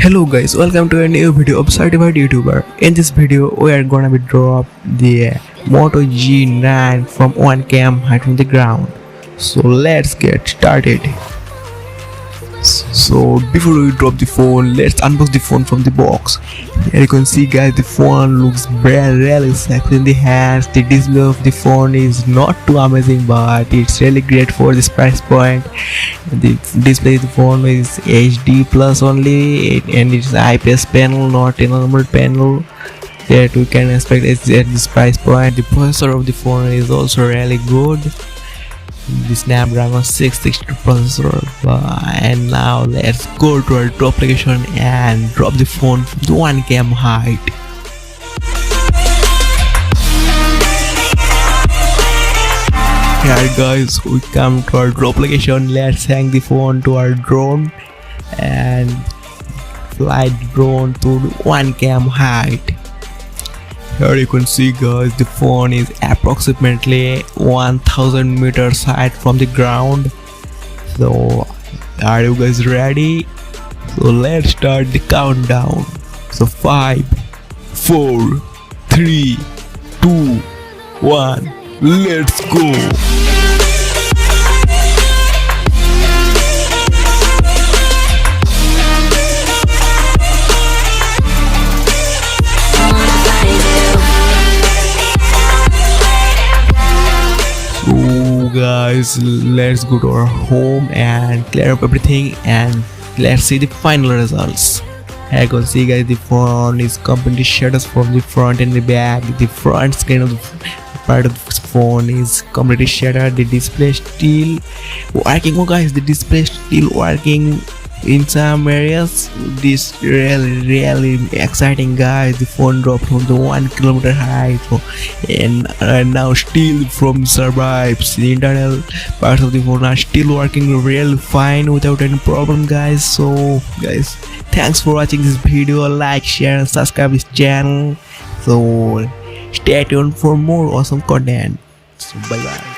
Hello guys, welcome to a new video of Certified YouTuber. In this video, we are gonna be drop the Moto G9 from 1 km height from the ground. So let's get started. So before we drop the phone, let's unbox the phone from the box. Here you can see guys, the phone looks really sexy in the hands. The display of the phone is not too amazing, but it's really great for this price point. The display of the phone is HD plus only, and it's IPS panel, not a normal panel that we can expect at this price point. The processor of the phone is also really good, the Snapdragon 660 processor. And now let's go to our drop location and drop the phone from the 1 km height. Here guys, we come to our drop location. Let's hang the phone to our drone and fly the drone to the 1 km height. Here you can see guys, the phone is approximately 1000 meters height from the ground. So are you guys ready? So let's start the countdown. So 5, 4, 3, 2, 1, let's go. Guys, let's go to our home and clear up everything and let's see the final results. As you can see guys, the phone is completely shutters from the front and the back. The front screen of the part of the phone is completely shattered. The display still working. Oh guys, the display still working in some areas. This really exciting guys. The phone dropped from the 1 km height, and now still from survives. The internal parts of the phone are still working real fine without any problem guys. So guys, thanks for watching this video. Like, share and subscribe this channel. So stay tuned for more awesome content. So bye bye.